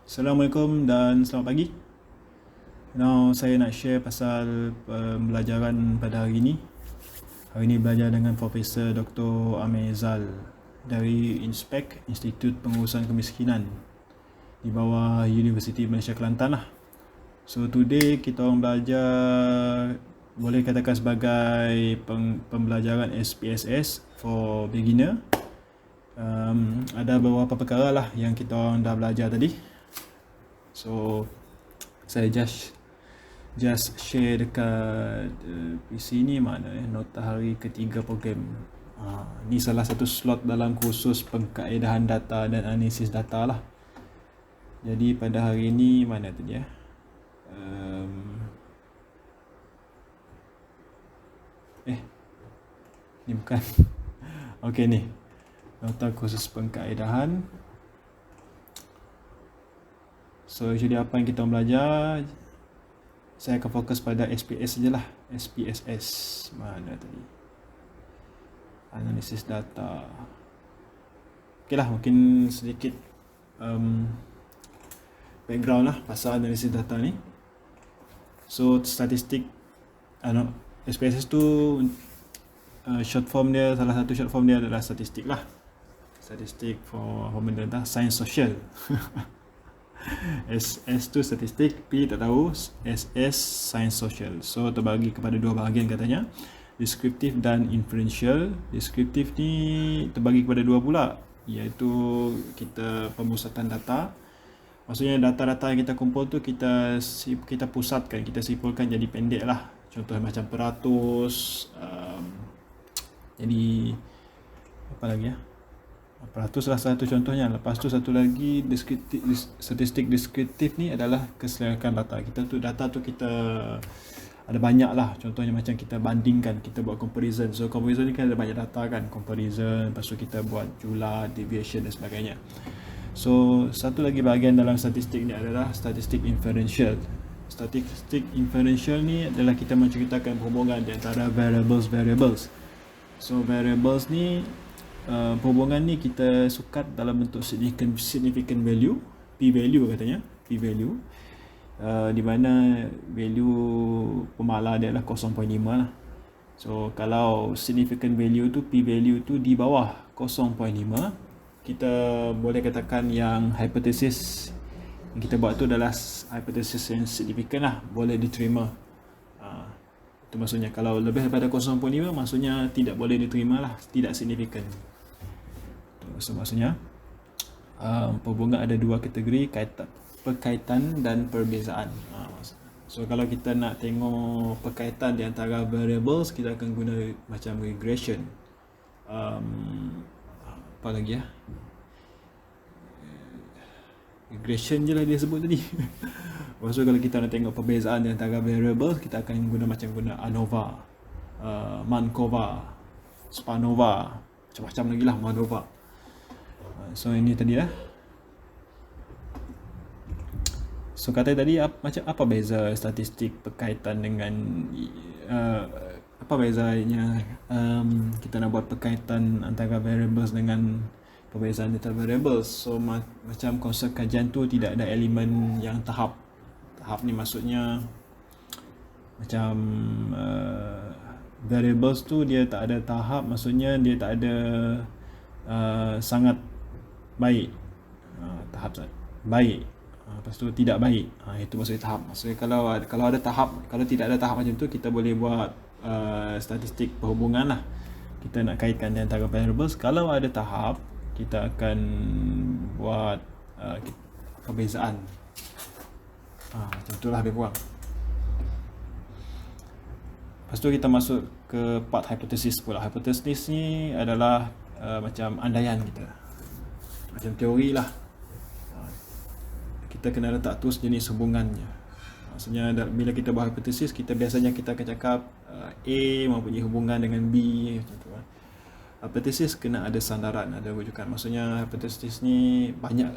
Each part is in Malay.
Assalamualaikum dan selamat pagi. Now saya nak share pasal pembelajaran pada hari ini. Hari ini belajar dengan Profesor Dr. Amezal dari INSPEC, Institut Pengurusan Kemiskinan di bawah Universiti Malaysia Kelantan lah. So today kita orang belajar, boleh katakan sebagai pembelajaran SPSS for beginner. Ada beberapa perkara lah yang kita orang dah belajar tadi. So saya just share dekat PC ni, mana nota hari ketiga program. Ni salah satu slot dalam kursus pengkaedahan data dan analisis data lah. Jadi pada hari ni mana tu dia? Ni bukan. Okey ni. Nota khusus pengkaedahan. So jadi apa yang kita belajar, saya akan fokus pada SPS sajalah. SPSS mana tadi? Analisis data. Okeylah, mungkin sedikit background lah pasal analisis data ni. So statistik, SPSS tu short form dia, salah satu short form dia adalah statistik lah. Statistik for apa benda dah? Science social. S tu statistik, P tak tahu, SS science social. So terbagi kepada dua bahagian katanya, deskriptif dan inferential. Deskriptif ni terbagi kepada dua pula, iaitu kita pemusatan data. Maksudnya data-data yang kita kumpul tu kita pusatkan, kita simpulkan jadi pendek lah. Contoh macam peratus, jadi apa lagi ya? Peratus salah satu contohnya. Lepas tu satu lagi statistik deskriptif ni adalah keselarakan data. Data tu kita ada banyak lah. Contohnya macam kita bandingkan, kita buat comparison. So comparison ni kan ada banyak data kan, comparison, lepas tu kita buat jumlah, deviation dan sebagainya. So satu lagi bahagian dalam statistik ni adalah statistik inferential. Statistik inferential ni adalah kita menceritakan hubungan di antara variables. So variables ni, perhubungan ni kita sukat dalam bentuk significant value, p-value katanya, p-value, di mana value pemala dia adalah 0.5 lah. So kalau significant value tu, p-value tu di bawah 0.5, kita boleh katakan yang hipotesis yang kita buat tu adalah hipotesis yang signifikan lah, boleh diterima. Itu maksudnya. Kalau lebih daripada 0.5 maksudnya tidak boleh diterima lah, tidak signifikan. So maksudnya perhubungan ada dua kategori, perkaitan dan perbezaan. So kalau kita nak tengok perkaitan di antara variables, kita akan guna macam regression. Apa lagi ya? Regression je lah dia sebut tadi. Lepas tu kalau kita nak tengok perbezaan di antara variables, kita akan guna ANOVA, MANCOVA, SPANOVA, macam-macam lagi lah MANOVA. So ini tadi lah. So kata tadi apa beza statistik perkaitan dengan apa bezanya kita nak buat perkaitan antara variables dengan perbezaan antara variables. So macam konsep kajian tu tidak ada elemen yang tahap. Tahap ni maksudnya macam variables tu dia tak ada tahap, maksudnya dia tak ada sangat baik, tahap baik, lepas tu tidak baik, itu maksudnya tahap. Maksudnya kalau ada tahap, kalau tidak ada tahap macam tu, kita boleh buat statistik perhubungan lah. Kita nak kaitkan di antara variables. Kalau ada tahap, kita akan buat perbezaan. Macam itulah lebih kurang. Lepas tu kita masuk ke part hipotesis pula. Hipotesis ni adalah macam andaian kita, macam teori lah. Kita kena letak tu sejenis hubungannya. Maksudnya bila kita buat hipotesis, kita biasanya kita akan cakap A mempunyai hubungan dengan B, macam tu kan. Hipotesis kena ada sandaran, ada rujukan. Maksudnya hipotesis ni banyak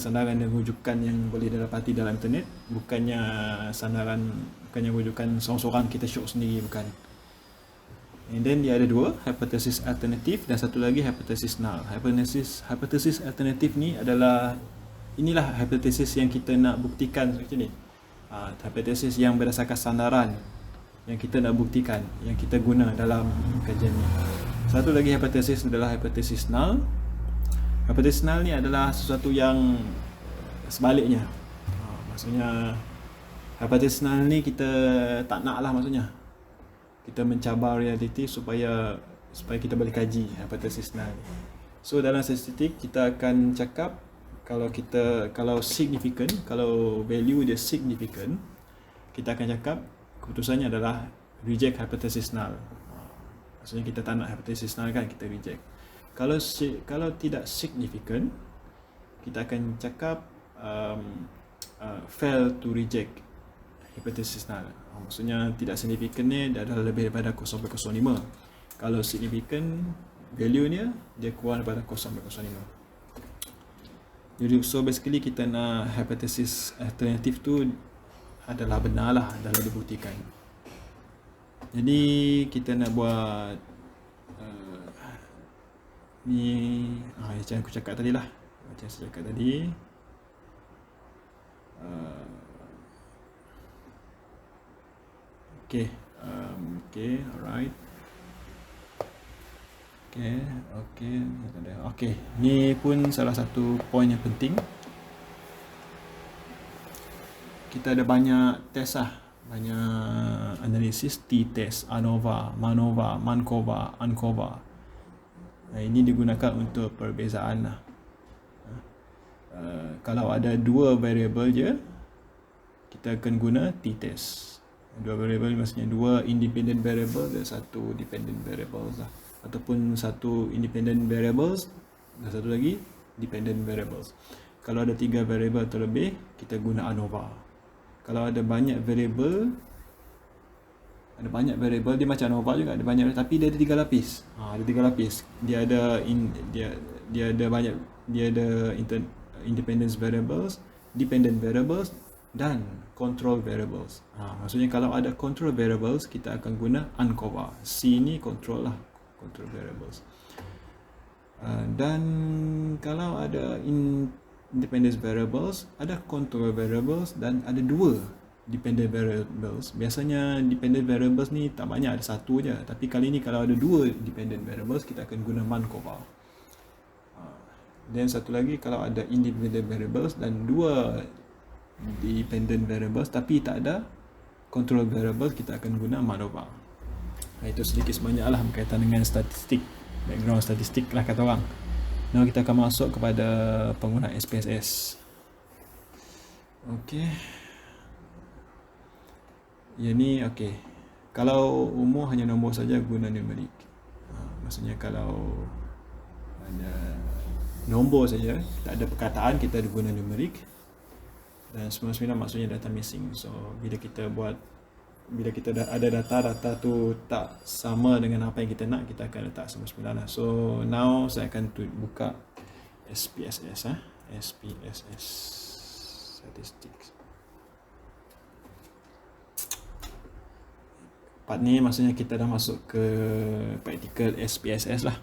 sandaran dan rujukan yang boleh didapati dalam internet. Bukannya rujukan seorang-seorang kita syok sendiri, bukan. And then dia ada dua, hipotesis alternatif dan satu lagi hipotesis null. Hipotesis alternatif ni adalah, inilah hipotesis yang kita nak buktikan macam ni. Hipotesis yang berdasarkan sandaran yang kita nak buktikan, yang kita guna dalam kajian ni. Satu lagi hipotesis adalah hipotesis null. Hipotesis null ni adalah sesuatu yang sebaliknya. Maksudnya hipotesis null ni kita tak nak lah, maksudnya kita mencabar realiti supaya kita boleh kaji hipotesis null. So dalam statistik kita akan cakap kalau significant, kalau value dia significant, kita akan cakap keputusannya adalah reject hypothesis null. Maksudnya kita tak nak hypothesis null kan, kita reject. Kalau tidak significant, kita akan cakap fail to reject hypothesis null. Maksudnya tidak significant ni adalah lebih daripada 0.05. Kalau significant value nya dia kurang daripada 0.05. Jadi so basically kita nak hypothesis alternatif tu adalah benar lah dalam dibuktikan. Jadi kita nak buat ni macam aku cakap tadi lah, macam saya cakap tadi. Okay, alright. Okay, ni pun salah satu poin yang penting. Kita ada banyak test lah, banyak analisis, t-test, ANOVA, MANOVA, MANCOVA, ANCOVA. Ini digunakan untuk perbezaan lah. Kalau ada dua variable je, kita akan guna t-test. Dua variable maksudnya dua independent variable dan satu dependent variables lah. Ataupun satu independent variables dan satu lagi dependent variables. Kalau ada 3 variable atau lebih, kita guna ANOVA. Kalau ada banyak variable, dia macam ANOVA juga, ada banyak, tapi dia ada 3 lapis. Ada 3 lapis. Dia ada independent variables, dependent variables dan control variables. Maksudnya kalau ada control variables, kita akan guna ANCOVA. C ni control lah, control variables. Dan kalau ada independent variables, ada control variables dan ada 2 dependent variables. Biasanya dependent variables ni tak banyak, ada satu je. Tapi kali ni kalau ada 2 dependent variables, kita akan guna MANCOVA. Dan satu lagi, kalau ada independent variables dan 2 dependent variables tapi tak ada control variables, kita akan guna MANOVA. Itu sedikit sebanyak lah berkaitan dengan statistik, background statistik lah kata orang. Now kita akan masuk kepada penggunaan SPSS. Okey. Yang ni okey. Kalau umur hanya nombor saja, guna numerik. Maksudnya kalau ada nombor saja, tak ada perkataan, kita guna numerik. Dan 99 maksudnya data missing. So bila kita ada data tu tak sama dengan apa yang kita nak, kita akan letak 99 lah. So now saya akan buka SPSS SPSS statistics. Part ni maksudnya kita dah masuk ke practical SPSS lah.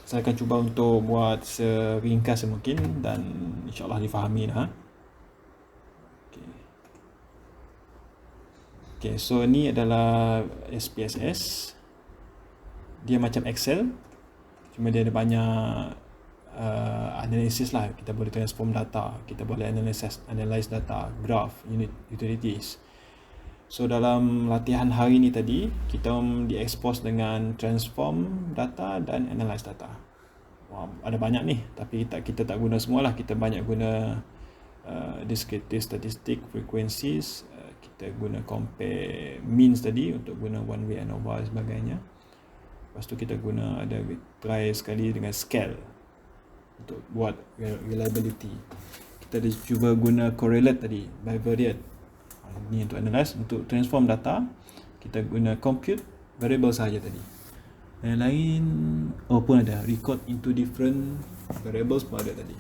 Saya akan cuba untuk buat seringkas semungkin dan insyaAllah difahami lah. Okay, so ni adalah SPSS. Dia macam Excel, cuma dia ada banyak analisis lah. Kita boleh transform data, kita boleh analyze data, graph, utilities. So dalam latihan hari ni tadi, kita diekspos dengan transform data dan analyze data. Ada banyak ni, tapi kita tak guna semualah. Kita banyak guna descriptive statistic, frequencies, kita guna compare means tadi untuk guna one way ANOVA dan sebagainya. Lepas tu kita guna try sekali dengan scale untuk buat reliability. Kita ada cuba guna correlate tadi, bivariate. Ni untuk analyze. Untuk transform data, kita guna compute variable sahaja tadi. Yang lain pun ada, record into different variables pun ada tadi.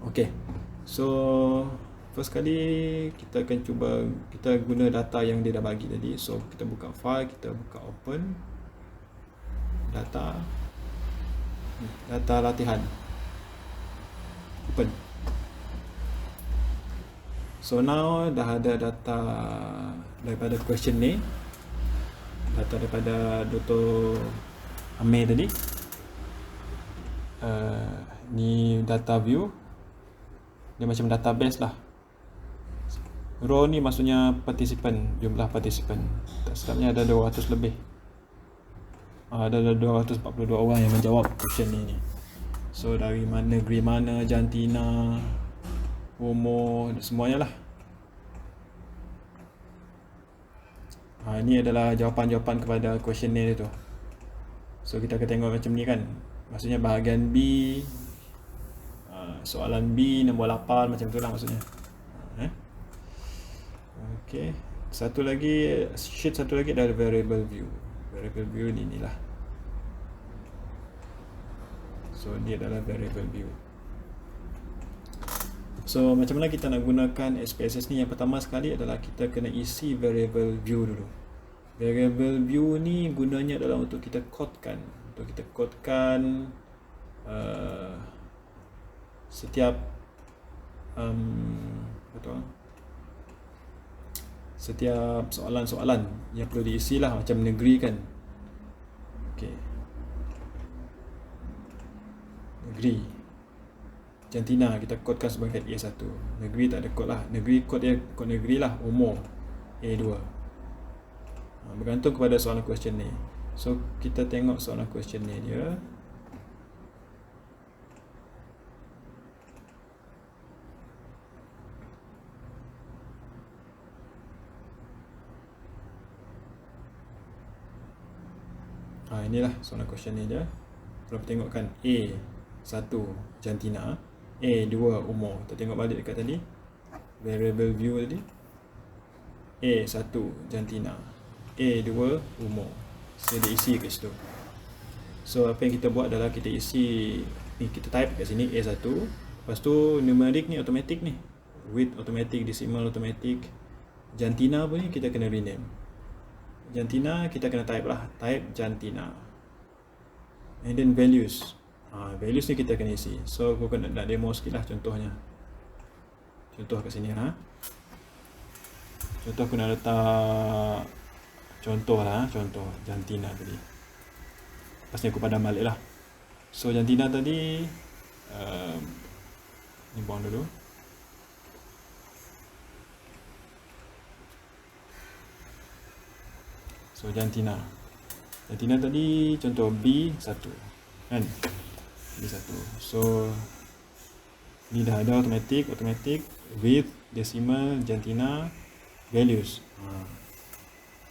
Okay, so first kali kita akan cuba, kita guna data yang dia dah bagi tadi. So kita buka file, kita buka open data latihan, open. So now dah ada data daripada question ni, data daripada Dr. Amir tadi. Ni data view, dia macam database lah. Row ni maksudnya participant, jumlah participant. Tak silapnya ada 200 lebih. Ada 242 orang yang menjawab question ni. So dari mana, negeri mana, jantina, umur, semuanya lah. Ini adalah jawapan-jawapan kepada questionnaire tu. So kita akan tengok macam ni kan. Maksudnya bahagian B, soalan B nombor 8, macam tu lah maksudnya. Okay. Satu lagi, sheet satu lagi adalah variable view. Variable view ni lah. So dia adalah variable view. So macam mana kita nak gunakan SPSS ni? Yang pertama sekali adalah kita kena isi variable view dulu. Variable view ni gunanya adalah untuk kita codekan, setiap setiap soalan-soalan yang perlu diisi lah, macam negeri kan. Okay. Negeri jantina kita kodkan sebagai A1. Negeri tak ada kod lah. Negeri kod dia kod negeri lah. Umur A2. Bergantung kepada soalan question ni. So kita tengok soalan question ni dia. Inilah soalan question ni dia. Kalau kita tengokkan A1 jantina, A2 umur. Kita tengok balik dekat tadi variable view tadi. A1 jantina, A2 umur. So dia isi kat situ. So apa yang kita buat adalah kita isi ni, kita type kat sini A1. Lepas tu numeric ni automatic ni. Width automatic, decimal automatic. Jantina pun ni kita kena rename. Jantina kita kena type lah, type jantina. And then values. Values ni kita kena isi. So aku nak demo sikit lah contohnya. Contoh kat sini lah. Contoh aku nak letak contoh lah, contoh jantina tadi. Lepas ni aku padam balik lah. So jantina tadi ni buang dulu. So jantina tadi contoh B1 kan, B1. So ni dah ada automatic, width, decimal, jantina, values.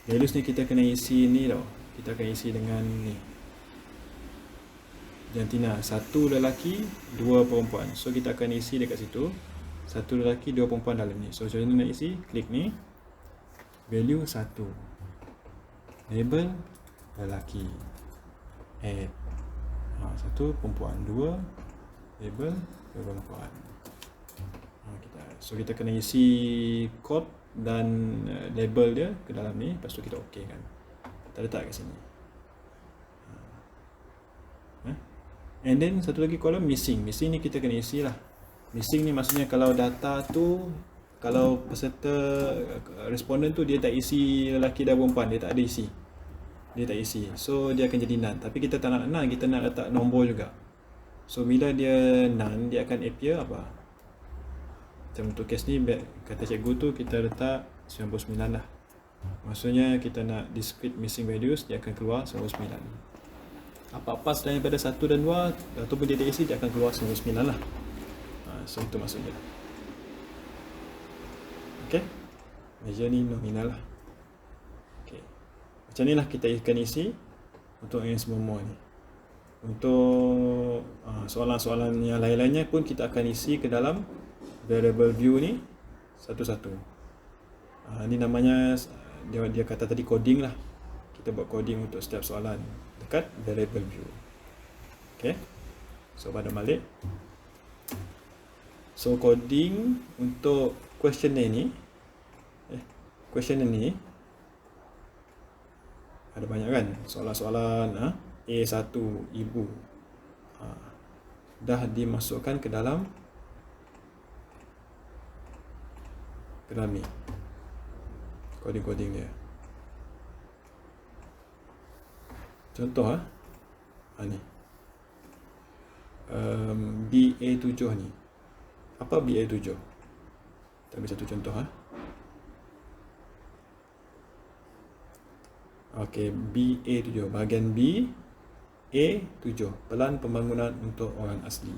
Values ni kita kena isi ni tau. Kita akan isi dengan ni. Jantina 1 lelaki, 2 perempuan. So kita akan isi dekat situ 1 lelaki, 2 perempuan dalam ni. So macam mana nak isi? Klik ni, value 1, label lelaki, add 1 perempuan, 2 label perempuan. So kita kena isi kod dan label dia ke dalam ni. Lepas tu kita ok kan, kita letak kat sini. And then satu lagi kolom missing. Missing ni kita kena isi lah. Missing ni maksudnya kalau data tu, kalau peserta responden tu dia tak isi lelaki dan perempuan, dia tak ada isi, dia tak isi, so dia akan jadi none. Tapi kita tak nak none, kita nak letak nombor juga. So bila dia none, dia akan appear apa, macam untuk case ni kata cikgu tu kita letak 99 lah. Maksudnya kita nak discrete missing values, dia akan keluar 99. Apa-apa selain daripada 1 dan 2 ataupun dia tak isi, dia akan keluar 99 lah. So itu maksudnya. Okay, measure ni nominal lah. Okay, macam ni lah kita akan isi untuk yang semua ni. Untuk soalan-soalan yang lain-lainnya pun kita akan isi ke dalam variable view ni satu-satu. Ni namanya, dia kata tadi coding lah. Kita buat coding untuk setiap soalan dekat variable view. Okay, so pada balik. So coding untuk questionnaire ni, questionnaire ni ada banyak kan soalan-soalan. A1 ibu dah dimasukkan ke dalam ni coding-coding dia. Contoh ni BA7 ni. Apa BA7? Kita ambil satu contoh. Okey, BA7, bahagian B, A7, pelan pembangunan untuk orang asli.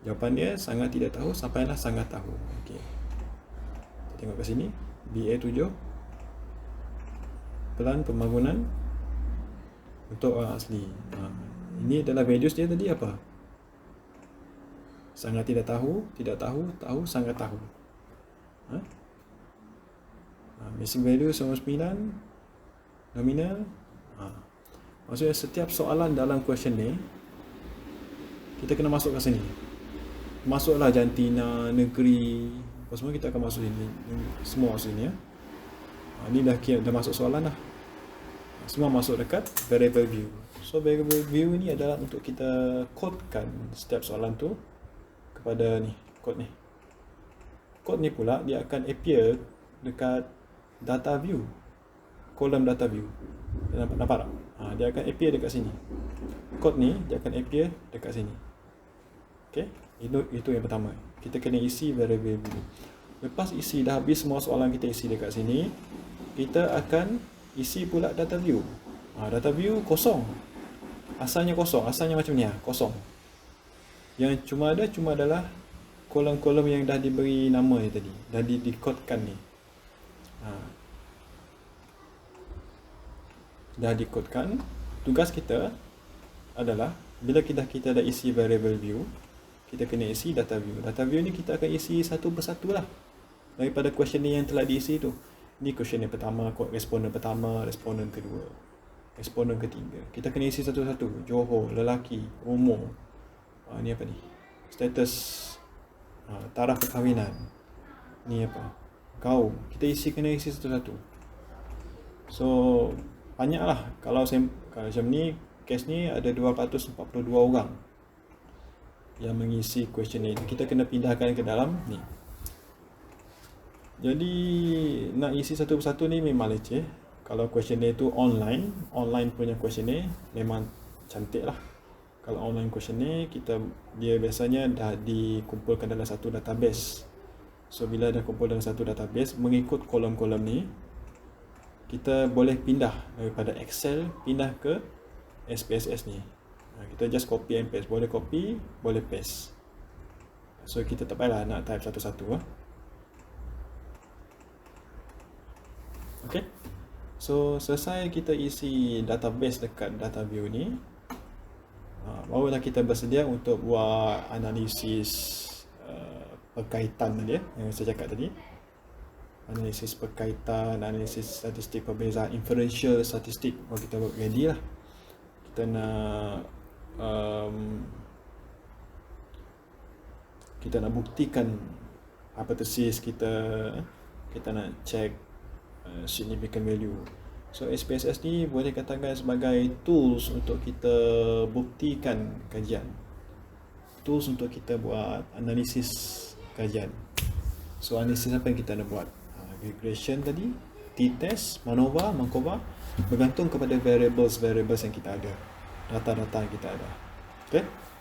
Jawapan dia sangat tidak tahu sampailah sangat tahu. Okey, kita tengok kat sini, BA7, pelan pembangunan untuk orang asli. Ini adalah values dia tadi apa? Sangat tidak tahu, tahu, sangat tahu. Missing value 99, nominal. Maksudnya setiap soalan dalam question ni kita kena masuk kat sini. Masuklah jantina, negeri, apa semua kita akan masuk sini. Semua masuk sini Ini dah masuk soalan dah. Semua masuk dekat variable view. So variable view ni adalah untuk kita codekan setiap soalan tu kepada ni, code ni. Code ni pula dia akan appear dekat data view, kolom data view. Nampak tak? Dia akan appear dekat sini. Code ni dia akan appear dekat sini. Okay, itu yang pertama. Kita kena isi variable view. Lepas isi dah habis semua soalan kita isi dekat sini, kita akan isi pula data view. Data view kosong. Asalnya kosong. Asalnya macam ni kosong. Yang cuma adalah kolom-kolom yang dah diberi nama ni tadi, dah dikodekan ni. Dah dikodekan. Tugas kita adalah bila kita dah isi variable view, kita kena isi data view. Data view ni kita akan isi satu persatu lah daripada questionnaire yang telah diisi tu. Ni questionnaire pertama, responden pertama, responden kedua, responden ketiga. Kita kena isi satu-satu. Johor, lelaki, umur, ni apa ni, status, taraf perkahwinan, ni apa, kaum. Kita kena isi satu-satu. So banyak lah. Kalau macam ni, kes ni ada 242 orang yang mengisi questionnaire. Kita kena pindahkan ke dalam ni. Jadi nak isi satu persatu ni memang leceh. Kalau questionnaire tu online punya questionnaire memang cantik lah. Kalau online questionnaire dia biasanya dah dikumpulkan dalam satu database. So bila dah kumpul dalam satu database, mengikut kolom-kolom ni, kita boleh pindah daripada Excel pindah ke SPSS ni. Kita just copy and paste. Boleh copy, boleh paste. So kita tak payahlah nak type satu-satu. Okay. So selesai kita isi database dekat data view ni, barulah kita bersedia untuk buat analisis perkaitan dia yang saya cakap tadi. Analisis perkaitan, analisis statistik perbezaan, inferential statistik. Kita buat ready lah. Kita nak buktikan hypothesis kita nak check significant value. So SPSS ni boleh katakan sebagai tools untuk kita buktikan kajian, tools untuk kita buat analisis kajian. So analisis apa yang kita nak buat? Regression tadi, t-test, MANOVA, MANCOVA, bergantung kepada variables yang kita ada, data-data yang kita ada. Okay.